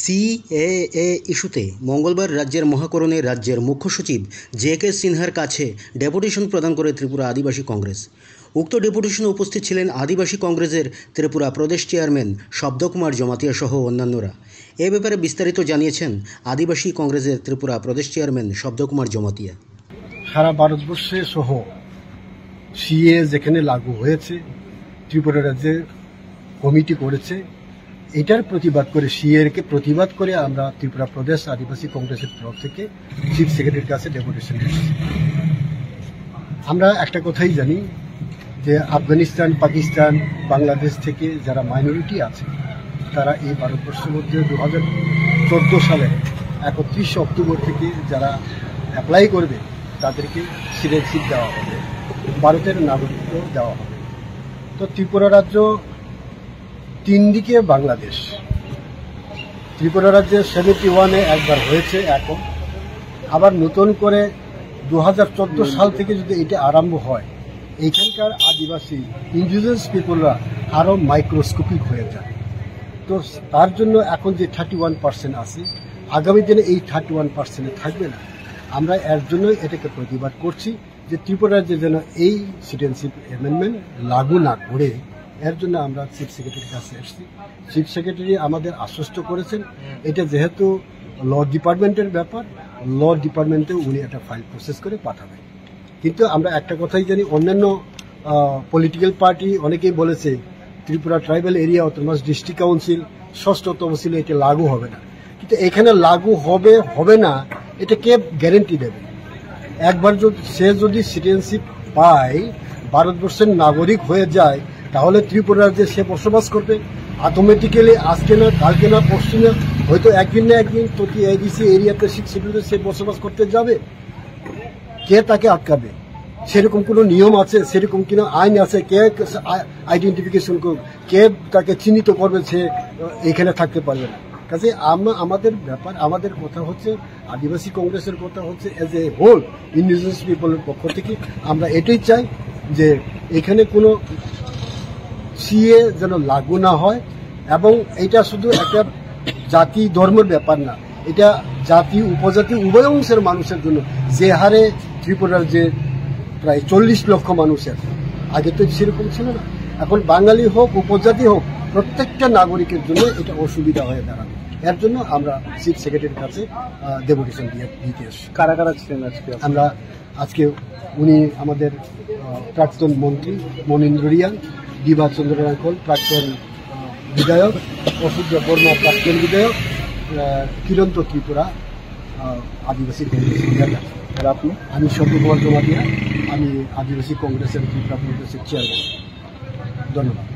CAA ইস্যুতে মঙ্গলবার রাজ্যের মহাকরণে রাজ্যের মুখ্য সচিব জে.কে. সিনহার কাছে ডেপুটেশন প্রদান করে ত্রিপুরা আদিবাসী কংগ্রেস। উক্ত ডেপুটেশনে উপস্থিত ছিলেন আদিবাসী কংগ্রেসের ত্রিপুরা প্রদেশ চেয়ারম্যান শব্দকুমার জমাতিয়া সহ অন্যান্যরা। এ ব্যাপারে বিস্তারিত জানিয়েছেন আদিবাসী কংগ্রেসের ত্রিপুরা প্রদেশ চেয়ারম্যান শব্দকুমার জমাতিয়া। সারা ভারতবর্ষে সহ সিএ যেখানে লাগু হয়েছে, ত্রিপুরা রাজ্যে কমিটি করেছে, এটার প্রতিবাদ করে সিএকে প্রতিবাদ করে আমরা ত্রিপুরা প্রদেশ আদিবাসী কংগ্রেসের তরফ থেকে চিফ সেক্রেটারির কাছে ডেপুটেশন দিয়েছি। আমরা একটা কথাই জানি যে আফগানিস্তান, পাকিস্তান, বাংলাদেশ থেকে যারা মাইনরিটি আছে তারা এই ভারতবর্ষের মধ্যে 2014 সালে 31 অক্টোবর থেকে যারা অ্যাপ্লাই করবে তাদেরকে সিটিজেনশিপ দেওয়া হবে, ভারতের নাগরিকত্ব দেওয়া হবে। তো ত্রিপুরা রাজ্য তিন দিকে বাংলাদেশ। ত্রিপুরা রাজ্যে 71-এ একবার হয়েছে, এখন আবার নতুন করে 2014 সাল থেকে যদি এটা আরম্ভ হয়, এখানকার আদিবাসী ইন্ডিজিনাস পিপলরা আরও মাইক্রোস্কোপিক হয়ে যায়। তো তার জন্য এখন যে 31% আছে, আগামী দিনে এই 31% থাকবে না। আমরা এর জন্যই এটাকে প্রতিবাদ করছি যে ত্রিপুরা রাজ্যে যেন এই সিটিজেনশিপ অ্যামেন্ডমেন্ট লাগু না করে, এর জন্য আমরা চিফ সেক্রেটারির কাছে এসেছি। চিফ সেক্রেটারি আমাদের আশ্বস্ত করেছেন এটা যেহেতু ল ডিপার্টমেন্টের ব্যাপার, ল ডিপার্টমেন্টে উনি একটা ফাইল প্রসেস করে পাঠাবেন। কিন্তু আমরা একটা কথাই জানি, অন্যান্য পলিটিক্যাল পার্টি অনেকেই বলেছে Tripura tribal area autonomous district council 6ষ্ঠ তহসিলে এটা লাগু হবে না। কিন্তু এখানে লাগু হবে না, এটা কে গ্যারেন্টি দেবে? একবার যদি সিটিজেনশিপ পায়, ভারতবর্ষের নাগরিক হয়ে যায়, তাহলে ত্রিপুরা রাজ্যে সে বসবাস করবে অটোমেটিক্যালি। আজকে না, কালকে না, পরশু না, হয়তো একদিন না একদিন প্রতি এডিসি এরিয়াতে শিডিউলে সে বসবাস করতে যাবে। কে তাকে আটকাবে? সেরকম কোনো নিয়ম আছে, সেরকম কোনো আইন আছে? কে আইডেন্টিফিকেশন করবে? কে তাকে চিহ্নিত করবে সে এখানে থাকতে পারবে না? কাজে আমাদের ব্যাপার, আমাদের কথা হচ্ছে, আদিবাসী কংগ্রেসের কথা হচ্ছে, এজ এ হোল ইন্ডিজিনাস পিপলের পক্ষ থেকে আমরা এটাই চাই যে এখানে কোনো সিএ যেন লাগু না হয়। এবং এটা শুধু একটা জাতি ধর্মের ব্যাপার না, এটা জাতি উপজাতি উভয় অংশের মানুষের জন্য। যে হারে ত্রিপুরার যে প্রায় 40 লক্ষ মানুষের, আগে তো সেরকম ছিল না, এখন বাঙালি হোক উপজাতি হোক প্রত্যেকটা নাগরিকের জন্য এটা অসুবিধা হয়ে দাঁড়াবে। এর জন্য আমরা চিফ সেক্রেটারির কাছে ডেপুটেশন দিতে এসেছি। কারা কারা ছিলেন আজকে? আমরা আজকে উনি আমাদের প্রাক্তন মন্ত্রী মনীন্দ্র রিয়াং, দিবা চন্দ্র রাঙ্কল প্রাক্তন বিধায়ক, অসূর্য বর্মা প্রাক্তন বিধায়ক, কিরন্ত ত্রিপুরা আদিবাসী কংগ্রেসের নেতা। আর আপনি? আমি শব্দকুমার জমাতিয়া, আমি আদিবাসী কংগ্রেসের ত্রিপুরা কংগ্রেসের চেয়ারম্যান। ধন্যবাদ।